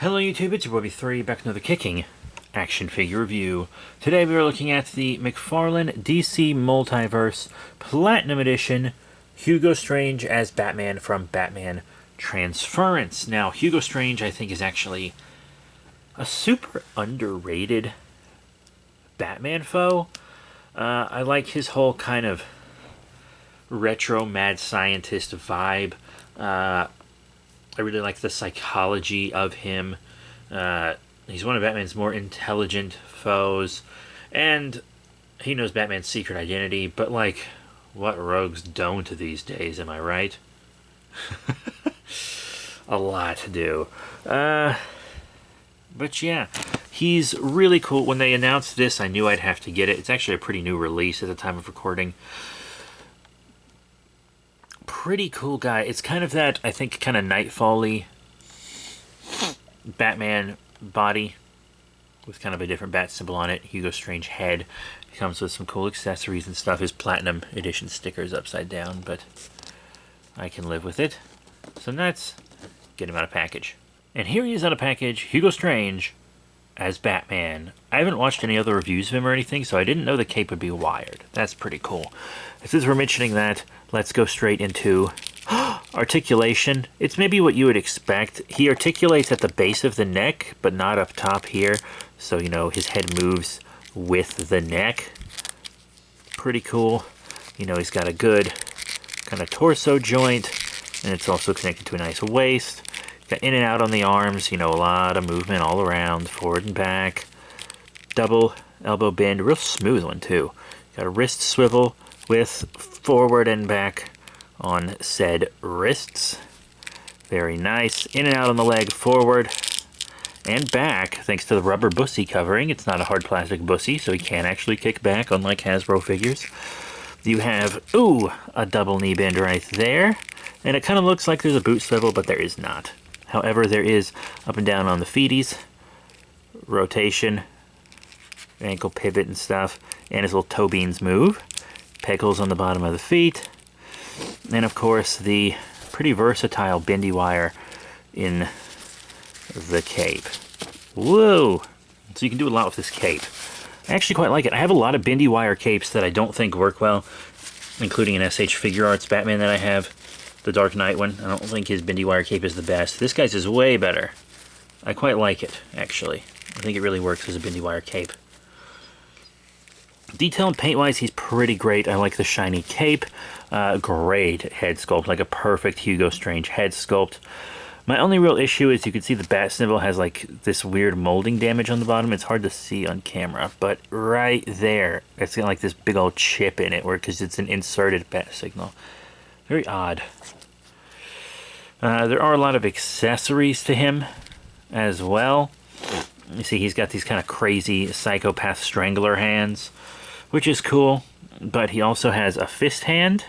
Hello YouTube, it's your boy B3, back with another kicking action figure review. Today we are looking at the McFarlane DC Multiverse Platinum Edition Hugo Strange as Batman from Batman Transference. Now, Hugo Strange I think is actually a super underrated Batman foe. I like his whole kind of retro mad scientist vibe. I really like the psychology of him. He's one of Batman's more intelligent foes, and he knows Batman's secret identity, but like, what rogues don't these days, am I right? A lot to do. But yeah, he's really cool. When they announced this, I knew I'd have to get it. It's actually a pretty new release at the time of recording. Pretty cool guy. It's kind of that, I think, kind of Nightfall-y Batman body with kind of a different bat symbol on it. Hugo Strange head. It comes with some cool accessories and stuff. His Platinum Edition sticker is upside down, but I can live with it. So let's get him out of package. And here he is out of package, Hugo Strange as Batman. I haven't watched any other reviews of him or anything, so I didn't know the cape would be wired. That's pretty cool. Since we're mentioning that, let's go straight into articulation. It's maybe what you would expect. He articulates at the base of the neck, but not up top here. So, you know, his head moves with the neck. Pretty cool. You know, he's got a good kind of torso joint, and it's also connected to a nice waist. Got in and out on the arms, you know, a lot of movement all around, forward and back. Double elbow bend, real smooth one too. Got a wrist swivel with forward and back on said wrists. Very nice. In and out on the leg, forward and back, thanks to the rubber bussy covering. It's not a hard plastic bussy, so he can actually kick back, unlike Hasbro figures. You have, a double knee bend right there. And it kind of looks like there's a boot swivel, but there is not. However, there is up and down on the feeties, rotation, ankle pivot and stuff, and his little toe beans move. Pegals on the bottom of the feet, and of course the pretty versatile bendy wire in the cape. Whoa! So you can do a lot with this cape. I actually quite like it. I have a lot of bendy wire capes that I don't think work well, including an SH Figure Arts Batman that I have, the Dark Knight one. I don't think his bendy wire cape is the best. This guy's is way better. I quite like it, actually. I think it really works as a bendy wire cape. Detail and paint-wise, he's pretty great. I like the shiny cape. Great head sculpt, like a perfect Hugo Strange head sculpt. My only real issue is you can see the bat symbol has like this weird molding damage on the bottom. It's hard to see on camera, but right there, it's got like this big old chip in it, because it's an inserted bat signal. Very odd. There are a lot of accessories to him as well. You see, he's got these kind of crazy psychopath strangler hands, which is cool, but he also has a fist hand,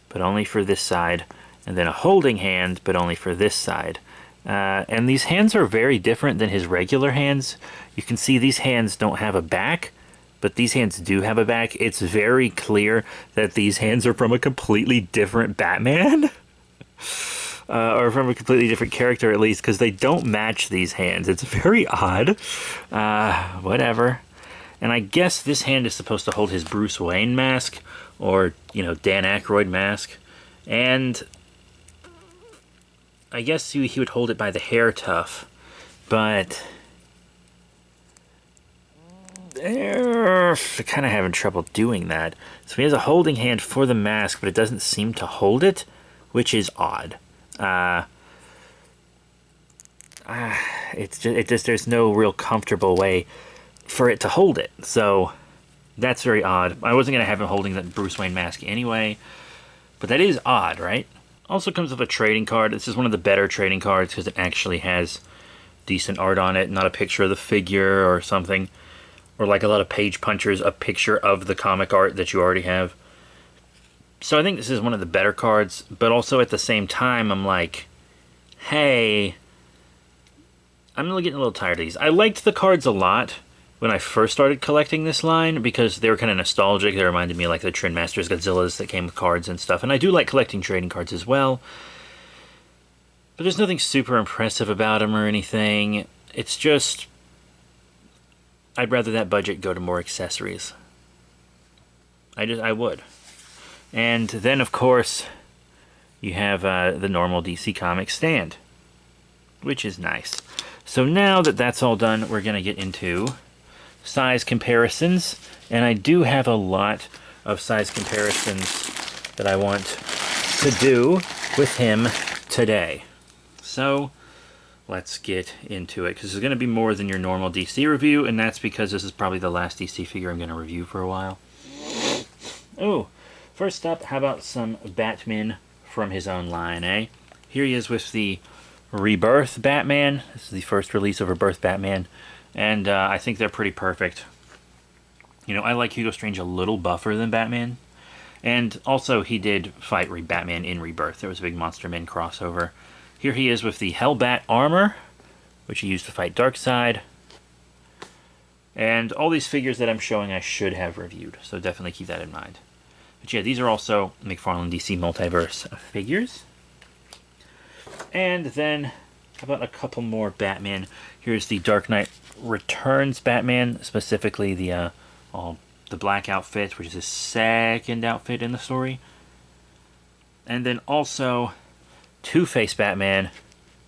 but only for this side, and then a holding hand, but only for this side. And these hands are very different than his regular hands. You can see these hands don't have a back, but these hands do have a back. It's very clear that these hands are from a completely different Batman. Or from a completely different character, at least, because they don't match these hands. It's very odd. Whatever. And I guess this hand is supposed to hold his Bruce Wayne mask, or, you know, Dan Aykroyd mask. And I guess he would hold it by the hair tuft, but they're kind of having trouble doing that. So he has a holding hand for the mask, but it doesn't seem to hold it, which is odd. It's just there's no real comfortable way for it to hold it, so that's very odd. I wasn't gonna have him holding that Bruce Wayne mask anyway, but that is odd, right? Also comes with a trading card. This is one of the better trading cards because it actually has decent art on it, not a picture of the figure or something, or like a lot of page punchers, a picture of the comic art that you already have. So I think this is one of the better cards, but also at the same time, I'm like, hey, I'm getting a little tired of these. I liked the cards a lot when I first started collecting this line because they were kind of nostalgic. They reminded me of like the Trend Masters, Godzillas that came with cards and stuff. And I do like collecting trading cards as well. But I think this is one of the better cards. I like the card a lot when I first started collecting this line because they were kind of nostalgic. They reminded me like the Trend Masters, Godzillas that came with cards and stuff. And I do like collecting trading cards as well. But there's nothing super impressive about him or anything. It's just, I'd rather that budget go to more accessories. I would. And then, of course, you have the normal DC Comics stand, which is nice. So now that that's all done, we're going to get into size comparisons. And I do have a lot of size comparisons that I want to do with him today. So let's get into it, because this is going to be more than your normal DC review, and that's because this is probably the last DC figure I'm going to review for a while. Oh, first up, how about some Batman from his own line, eh? Here he is with the Rebirth Batman. This is the first release of Rebirth Batman, and I think they're pretty perfect. You know, I like Hugo Strange a little buffer than Batman, and also he did fight Batman in Rebirth. There was a big Monster Men crossover. Here he is with the Hellbat armor, which he used to fight Darkseid. And all these figures that I'm showing I should have reviewed, so definitely keep that in mind. But yeah, these are also McFarlane DC Multiverse figures. And then, how about a couple more Batman? Here's the Dark Knight Returns Batman, specifically the black outfit, which is his second outfit in the story. And then also Two-Face Batman,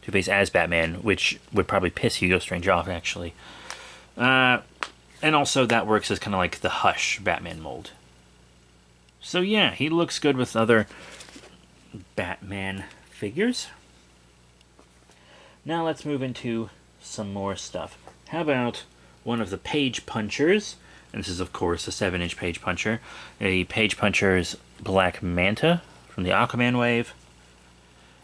Two-Face as Batman, which would probably piss Hugo Strange off, actually. And also that works as kind of like the Hush Batman mold. So yeah, he looks good with other Batman figures. Now let's move into some more stuff. How about one of the Page Punchers? And this is, of course, a 7-inch Page Puncher. A Page Puncher's Black Manta from the Aquaman wave.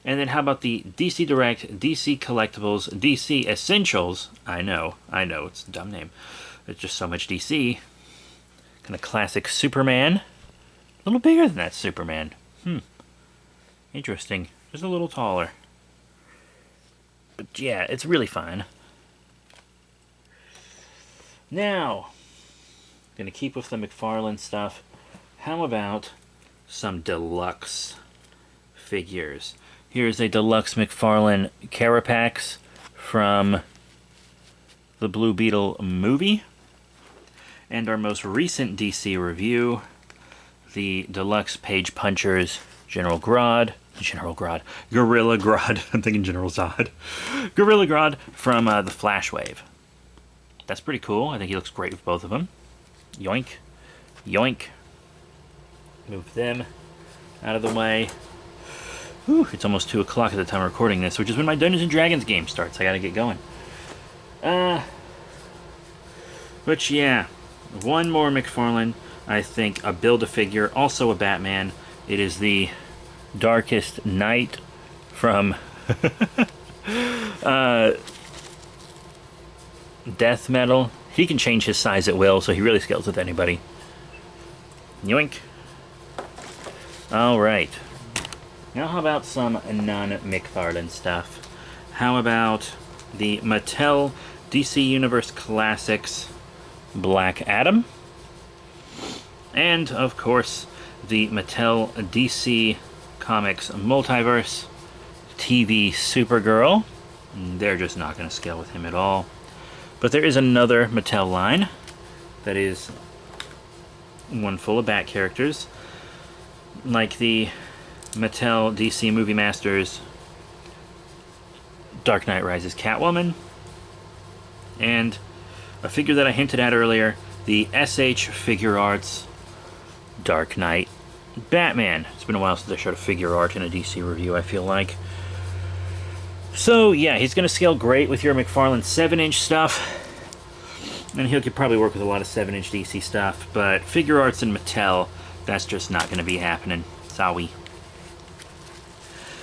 And then how about the DC Direct, DC Collectibles, DC Essentials? I know, it's a dumb name. It's just so much DC. Kind of classic Superman. A little bigger than that Superman. Interesting. Just a little taller. But yeah, it's really fine. Now, gonna keep with the McFarlane stuff. How about some deluxe figures? Here's a deluxe McFarlane Carapax from the Blue Beetle movie. And our most recent DC review, the deluxe Page Punchers Gorilla Grodd. I'm thinking General Zod. Gorilla Grodd from the Flash Wave. That's pretty cool. I think he looks great with both of them. Yoink. Yoink. Move them out of the way. Whew, it's almost 2 o'clock at the time of recording this, which is when my Dungeons & Dragons game starts. I gotta get going. But yeah, one more McFarlane. I think a Build-A-Figure, also a Batman. It is the Darkest Night from Death Metal. He can change his size at will, so he really scales with anybody. Yoink. Alright. Now how about some non-McFarlane stuff? How about the Mattel DC Universe Classics Black Adam? And, of course, the Mattel DC Comics Multiverse TV Supergirl. They're just not going to scale with him at all. But there is another Mattel line that is one full of Bat characters, like the Mattel DC Movie Masters Dark Knight Rises Catwoman, and a figure that I hinted at earlier, the SH Figure Arts Dark Knight Batman. It's been a while since I showed a figure art in a DC review, I feel like. So yeah, he's going to scale great with your McFarlane 7-inch stuff, and he could probably work with a lot of 7-inch DC stuff, but figure arts and Mattel, that's just not going to be happening. Sorry.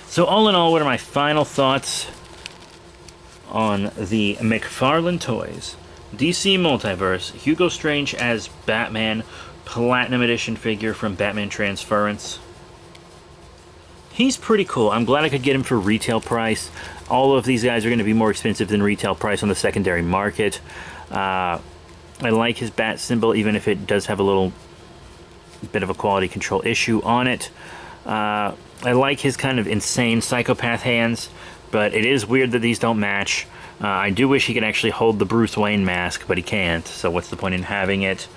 So all in all, what are my final thoughts on the McFarlane Toys DC Multiverse Hugo Strange as Batman Platinum Edition figure from Batman Transference? He's pretty cool. I'm glad I could get him for retail price. All of these guys are going to be more expensive than retail price on the secondary market. I like his bat symbol, even if it does have a little bit of a quality control issue on it. I like his kind of insane psychopath hands, But it is weird that these don't match. I do wish he could actually hold the Bruce Wayne mask, but he can't, so what's the point in having it?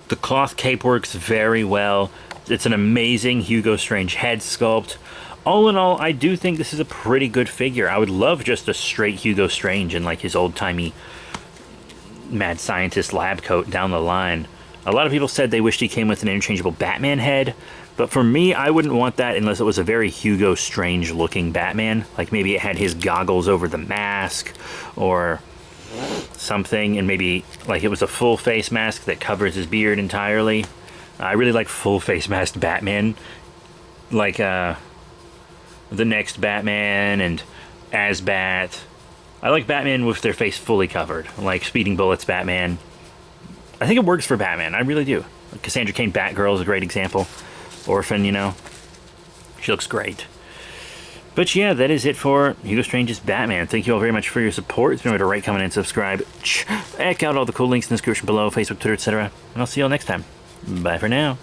The cloth cape works very well. It's an amazing Hugo Strange head sculpt. All in all, I do think this is a pretty good figure. I would love just a straight Hugo Strange in like his old-timey mad scientist lab coat down the line. A lot of people said they wished he came with an interchangeable Batman head, but for me, I wouldn't want that unless it was a very Hugo Strange looking Batman. Like maybe it had his goggles over the mask or something, and maybe like it was a full face mask that covers his beard entirely. I really like full face masked Batman, like the next Batman and Asbat. I like Batman with their face fully covered, like Speeding Bullets Batman. I think it works for Batman, I really do. Cassandra Cain Batgirl is a great example. Orphan, you know, she looks great. But yeah, that is it for Hugo Strange's Batman. Thank you all very much for your support. Remember to rate, comment, and subscribe. Check out all the cool links in the description below, Facebook, Twitter, etc. And I'll see you all next time. Bye for now.